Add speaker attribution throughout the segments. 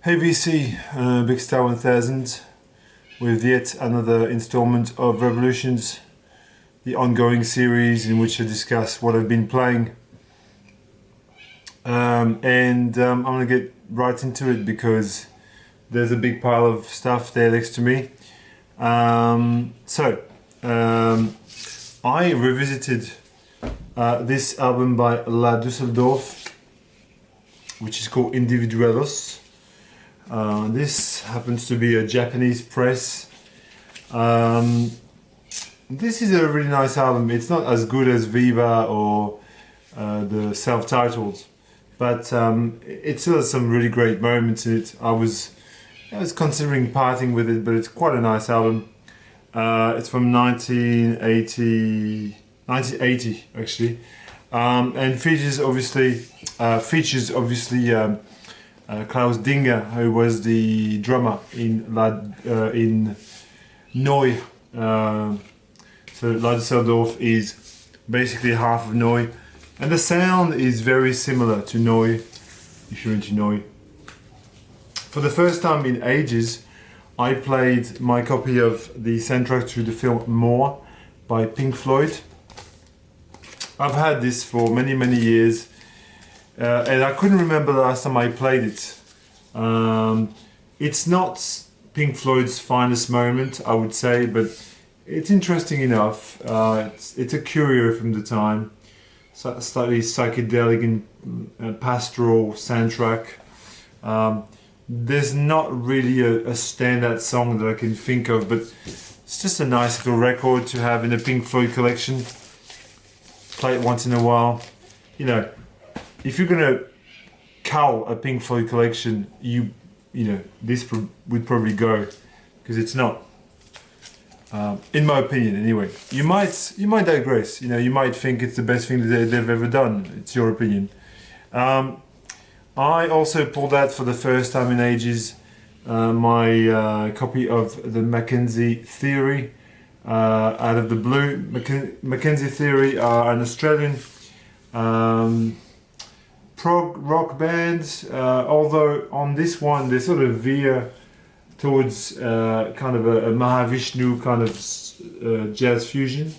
Speaker 1: Hey VC, Big Star 1000 with yet another installment of Revolutions, the ongoing series in which I discuss what I've been playing. I'm gonna get right into it because there's a big pile of stuff there next to me. I revisited this album by La Düsseldorf, which is called Individualos. This happens to be a Japanese press. This is a really nice album. It's not as good as Viva or the self-titled, but it still has some really great moments in it. I was considering parting with it, but it's quite a nice album. It's from 1980 actually, and features obviously Klaus Dinger, who was the drummer in Neu. So La Düsseldorf is basically half of Neu, and the sound is very similar to Neu, if you're into Neu. For the first time in ages, I played my copy of the soundtrack to the film More by Pink Floyd. I've had this for many years. And I couldn't remember the last time I played it. It's not Pink Floyd's finest moment, I would say, but it's interesting enough. It's a curio from the time, slightly psychedelic and pastoral soundtrack. There's not really a standout song that I can think of, but it's just a nice little record to have in a Pink Floyd collection. Play it once in a while, you know. If you're gonna cull a Pink Floyd collection, this would probably go, because it's not, in my opinion anyway. You might digress. You might think it's the best thing that they've ever done. It's your opinion. I also pulled out for the first time in ages my copy of the Mackenzie Theory out of the blue. Mackenzie Theory are an Australian prog rock bands, although on this one they sort of veer towards kind of a Mahavishnu kind of jazz fusion.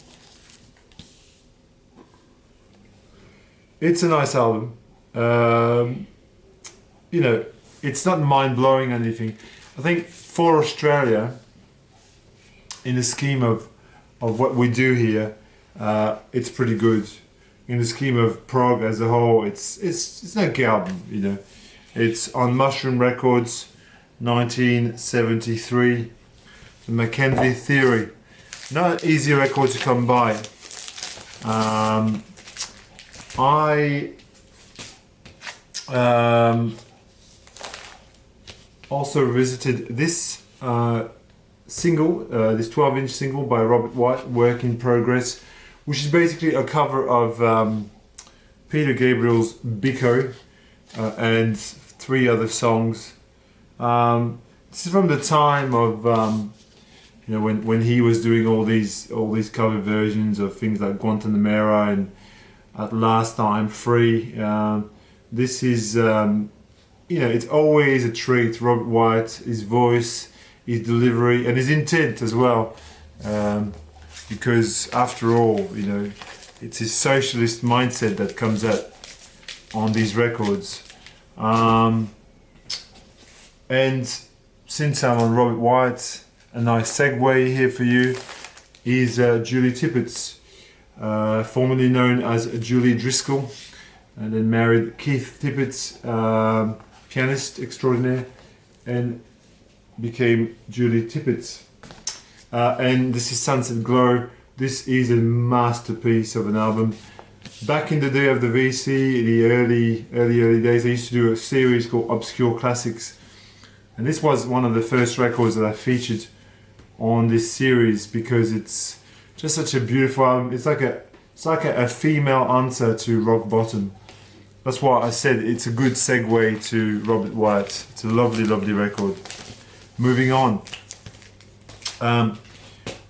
Speaker 1: It's a nice album. It's not mind-blowing or anything. I think for Australia, in the scheme of what we do here, it's pretty good. In the scheme of prog as a whole, it's no good album, It's on Mushroom Records, 1973. The Mackenzie Theory, not an easy record to come by. I also visited this single, this 12-inch single by Robert White, Work in Progress, which is basically a cover of Peter Gabriel's Biko and 3 other songs. This is from the time of when he was doing all these cover versions of things like Guantanamera and At Last I'm Free. This is it's always a treat. Robert White, his voice, his delivery, and his intent as well. Because after all, it's his socialist mindset that comes out on these records. And since I'm on Robert White, a nice segue here for you is Julie Tippett's, formerly known as Julie Driscoll, and then married Keith Tippett's, pianist extraordinaire, and became Julie Tippett. And this is Sunset Glow. This is a masterpiece of an album. Back in the day of the VC, the early days, I used to do a series called Obscure Classics, and this was one of the first records that I featured on this series because it's just such a beautiful album. It's like a female answer to Rock Bottom. That's why I said it's a good segue to Robert White. It's a lovely record. Moving on.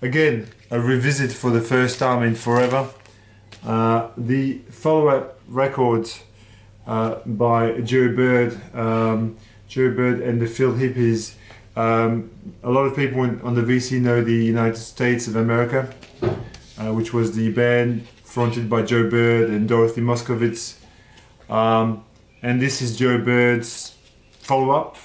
Speaker 1: Again, a revisit for the first time in forever. The follow-up record by Judy Bird, Joe Bird and the Field Hippies. A lot of people on the VC know the United States of America, which was the band fronted by Joe Bird and Dorothy Moscovitz. And this is Joe Bird's follow-up.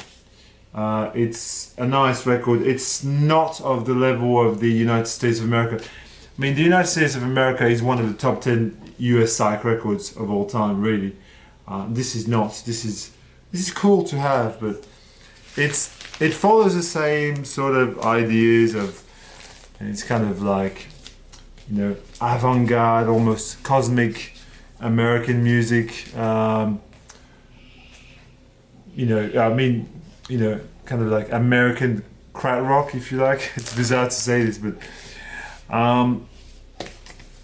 Speaker 1: It's a nice record. It's not of the level of the United States of America. I mean, the United States of America is one of the top 10 US psych records of all time, really. This is not. This is cool to have, but it follows the same sort of ideas of, and it's kind of like, you know, avant-garde, almost cosmic American music. You know, I mean, you know, kind of like American crowd rock, if you like. It's bizarre to say this, but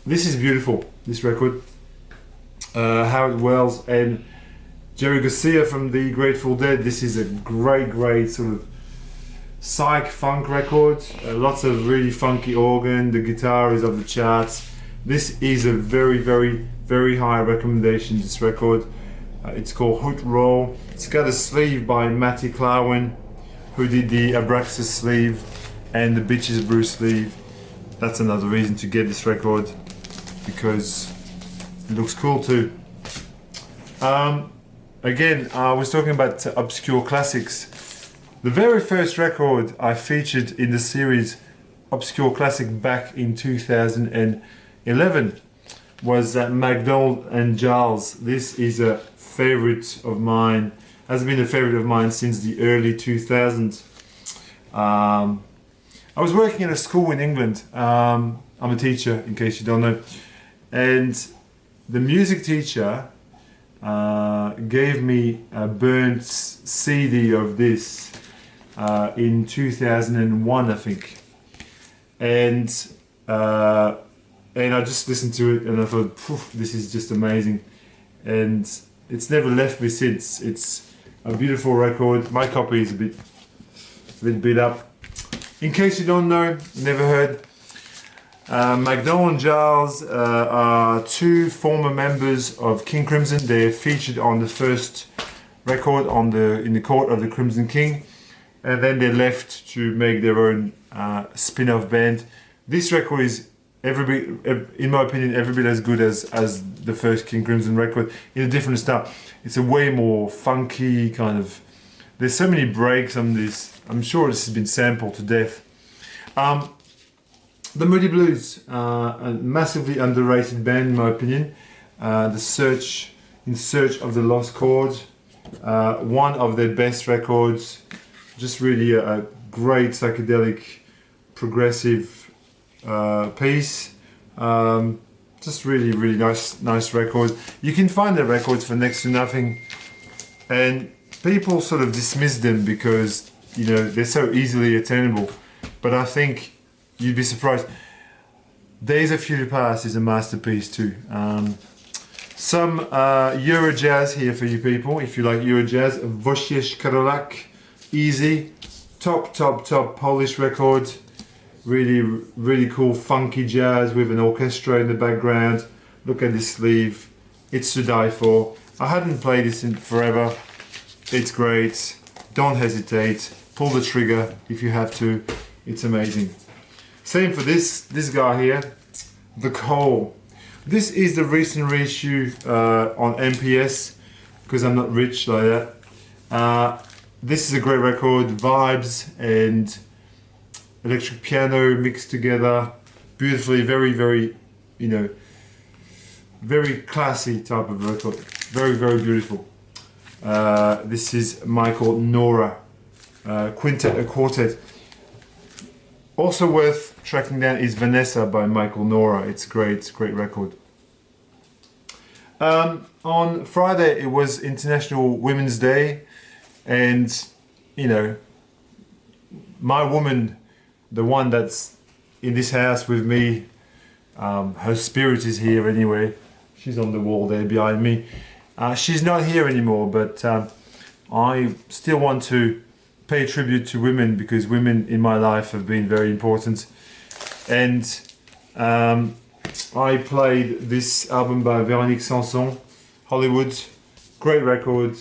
Speaker 1: this is beautiful, this record. Howard Wells and Jerry Garcia from the Grateful Dead. This is a great sort of psych funk record. Lots of really funky organ. The guitar is off the charts. This is a very high recommendation, this record. It's called Hoot Roll. It's got a sleeve by Matty Clarwin, who did the Abraxas sleeve and the Bitches Brew sleeve. That's another reason to get this record, because it looks cool too. Again, I was talking about obscure classics. The very first record I featured in the series Obscure Classic back in 2011 was Magdala and Giles. This is a favorite of mine, has been a favorite of mine since the early 2000s. I was working at a school in England. I'm a teacher, in case you don't know, and the music teacher gave me a burnt CD of this in 2001, I think, and I just listened to it and I thought, this is just amazing, and it's never left me since. It's a beautiful record. My copy is a bit beat up. In case you don't know, never heard, Magdala and Giles are two former members of King Crimson. They're featured on the first record in the Court of the Crimson King, and then they left to make their own spin-off band. This record is in my opinion, every bit as good as the first King Crimson record, in a different style. It's a way more funky kind of. There's so many breaks on this. I'm sure this has been sampled to death. The Moody Blues, a massively underrated band in my opinion. In Search of the Lost Chord, one of their best records. Just really a great psychedelic, progressive piece. Just really nice record. You can find their records for next to nothing, and people sort of dismiss them because, you know, they're so easily attainable. But I think you'd be surprised. Days of Future Past is a masterpiece too. Some Euro jazz here for you people, if you like Euro jazz. Wojciech Karolak, easy, top Polish record. Really cool funky jazz with an orchestra in the background. Look at this sleeve, it's to die for. I hadn't played this in forever. It's great. Don't hesitate, pull the trigger if you have to. It's amazing. Same for this guy here, The Cole. This is the recent reissue on MPS, because I'm not rich like that. This is a great record, vibes and electric piano mixed together beautifully. Very, you know, very classy type of record. Very beautiful. This is Michael Norah, quintet, a quartet. Also worth tracking down is Vanessa by Michael Norah. It's great record. On Friday it was International Women's Day, and you know, my woman, the one that's in this house with me, her spirit is here anyway. She's on the wall there behind me. She's not here anymore, but I still want to pay tribute to women, because women in my life have been very important. And I played this album by Veronique Sanson, Hollywood, great record.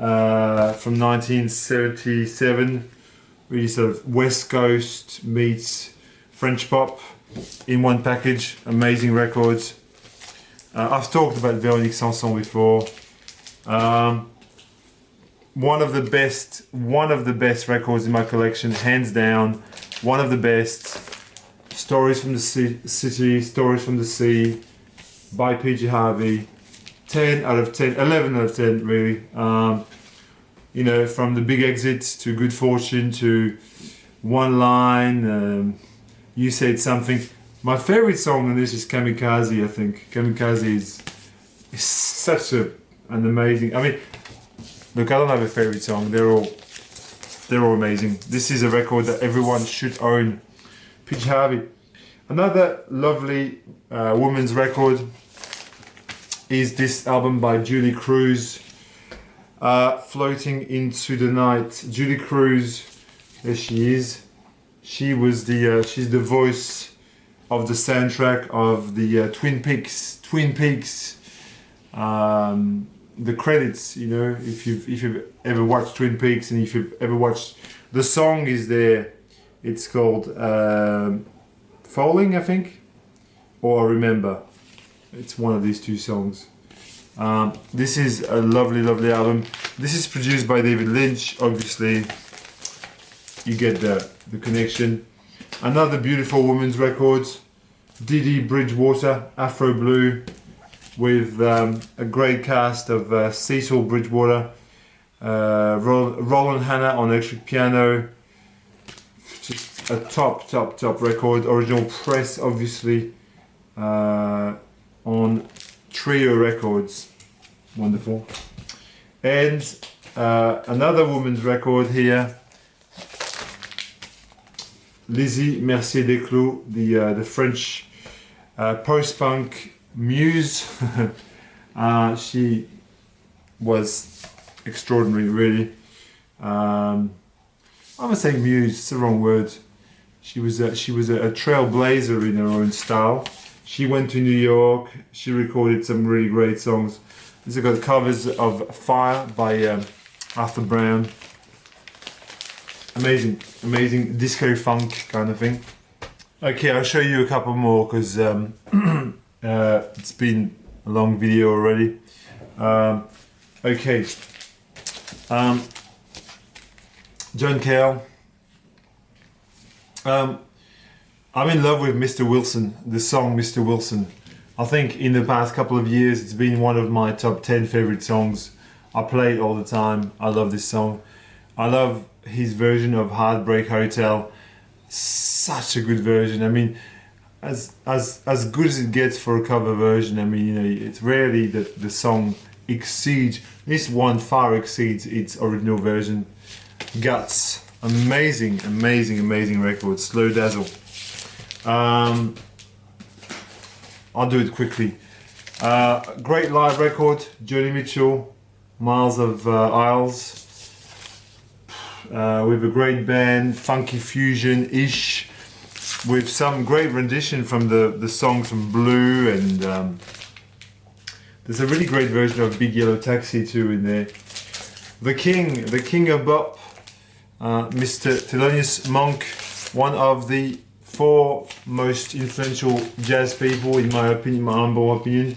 Speaker 1: from 1977. Really sort of West Coast meets French pop in one package. Amazing records. I've talked about Veronique Sanson before. One of the best records in my collection, hands down. One of the best. Stories from the City, Stories from the Sea by PG Harvey. 10 out of 10, 11 out of 10 really. You know, from The Big Exit to Good Fortune to One Line, You Said Something. My favorite song on this is Kamikaze, I think. Kamikaze is such an amazing, I mean, look, I don't have a favorite song, they're all amazing. This is a record that everyone should own. PG Harvey. Another lovely woman's record is this album by Judy Cruise, Floating into the Night. Judy Cruise, there she is. She was she's the voice of the soundtrack of the Twin Peaks. The credits, you know, if you've ever watched Twin Peaks and if you've ever watched, the song is there. It's called Falling, I think, or Remember. It's one of these two songs. This is a lovely, lovely album. This is produced by David Lynch, obviously. You get the connection. Another beautiful woman's record, Dee Dee Bridgewater, Afro Blue, with a great cast of Cecil Bridgewater, Roland Hanna on electric piano. Just a top record. Original press, obviously, on Trio Records. Wonderful. And another woman's record here, Lizzie Merci, the French post-punk muse. She was extraordinary, really. I'm gonna say muse, it's the wrong word. She was a trailblazer in her own style. She went to New York. She recorded some really great songs. These have got covers of Fire by Arthur Brown. Amazing disco funk kind of thing. Okay, I'll show you a couple more because it's been a long video already. Okay, John Cale. I'm in love with Mr. Wilson, the song Mr. Wilson. I think in the past couple of years it's been one of my top 10 favorite songs. I play it all the time. I love this song. I love his version of Heartbreak Hotel. Such a good version. I mean, as good as it gets for a cover version. I mean, you know, it's rarely that the song exceeds, this one far exceeds its original version. Guts. Amazing record. Slow Dazzle. I'll do it quickly. Great live record. Joni Mitchell, Miles of Isles. With a great band, funky fusion-ish, with some great rendition from the songs from Blue, and there's a really great version of Big Yellow Taxi too in there. The King of Bop, Mr. Thelonious Monk, one of the 4 most influential jazz people in my opinion, my humble opinion,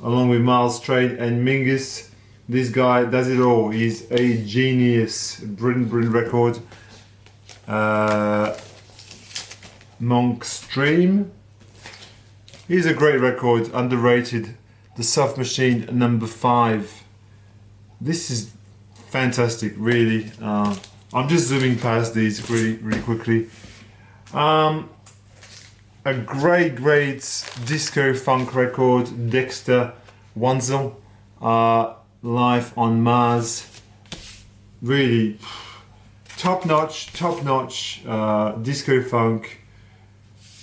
Speaker 1: along with Miles Trade and Mingus. This guy does it all. He's a genius. Brilliant record. Monk's Dream. Here's a great record, underrated. The Soft Machine #5. This is fantastic, really. I'm just zooming past these really quickly. A great disco funk record, Dexter, Wanzel. Life on Mars, really top notch disco funk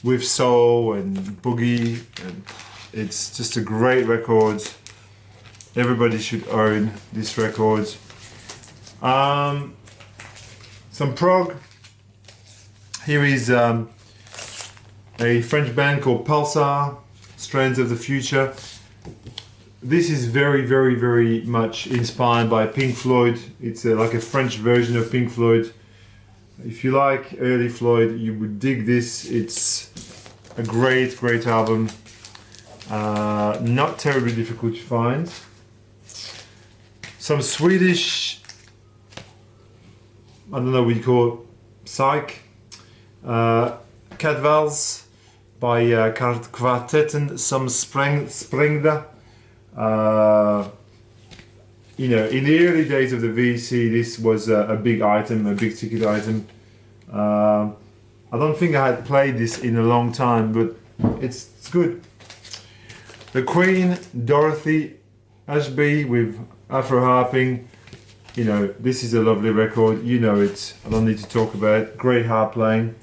Speaker 1: with soul and boogie, and it's just a great record. Everybody should own this record. Some prog. Here is a French band called Pulsar, Strands of the Future. This is very much inspired by Pink Floyd. It's like a French version of Pink Floyd. If you like early Floyd, you would dig this. It's a great album. Not terribly difficult to find. Some Swedish, I don't know what you call it, psych. Cadvals by Kvartetten som Sprängda. You know, in the early days of the VC, this was a big item, a big ticket item. I don't think I had played this in a long time, but it's good. The Queen, Dorothy Ashby with Afro harping. You know, this is a lovely record. You know it. I don't need to talk about it. Great harp playing.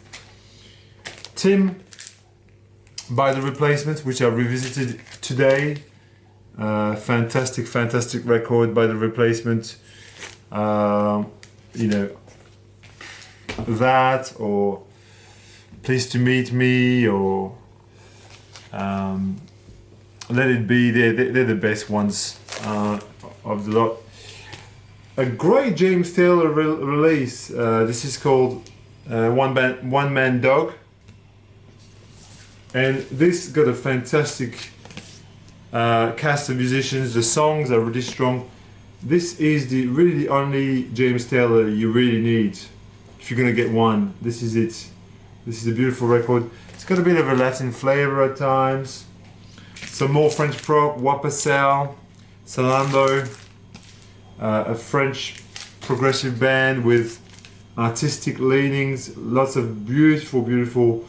Speaker 1: Tim by The Replacements, which I revisited today. Fantastic record by The Replacement. You know, that or Pleased to Meet Me or Let It Be. They're the best ones of the lot. A great James Taylor release. This is called One Man Dog. And this got a fantastic cast of musicians. The songs are really strong. This is really the only James Taylor you really need if you're gonna get one. This is it. This is a beautiful record. It's got a bit of a Latin flavor at times. Some more French prog, Wapasal, Salando, a French progressive band with artistic leanings. Lots of beautiful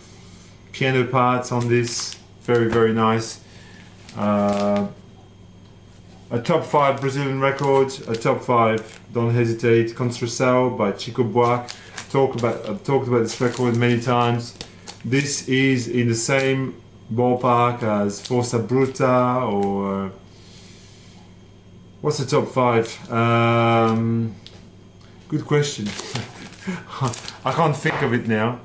Speaker 1: piano parts on this. Very nice. A top 5 Brazilian record, a top 5, don't hesitate, Construção by Chica Block. I've talked about this record many times. This is in the same ballpark as Força Bruta or what's the top 5? Good question. I can't think of it now.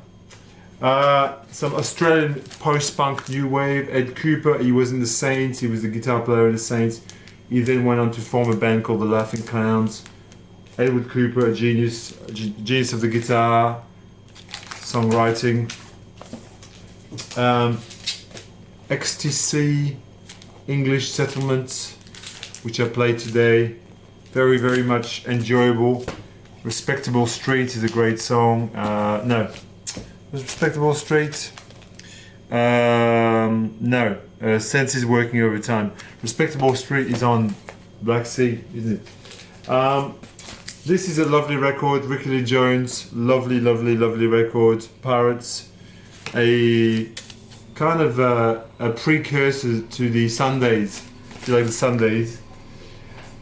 Speaker 1: Some Australian post-punk new wave. Ed Cooper, he was in the Saints, he was the guitar player in the Saints. He then went on to form a band called the Laughing Clowns. Edward Cooper, a genius of the guitar, songwriting. XTC, English Settlement, which I played today. Very much enjoyable. Respectable Street is a great song. No. Respectable Street? No. Senses Working Overtime. Respectable Street is on Black Sea, isn't it? This is a lovely record. Ricky Lee Jones, lovely record. Pirates, a kind of a precursor to the Sundays. Do you like the Sundays?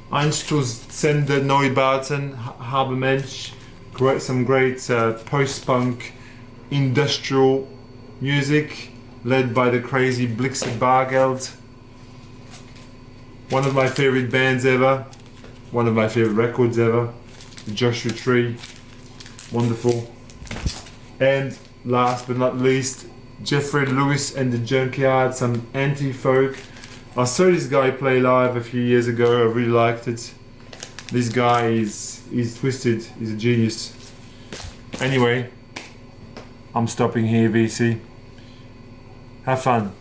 Speaker 1: Einstuhlsender Neubauten, Habermensch, some great post-punk industrial music led by the crazy Blixen Barghout. One of my favorite bands ever, one of my favorite records ever, the Joshua Tree, wonderful. And last but not least, Jeffrey Lewis and the Junkyard, some anti-folk. I saw this guy play live a few years ago. I really liked it. This guy he's twisted. He's a genius. Anyway, I'm stopping here, VC. Have fun.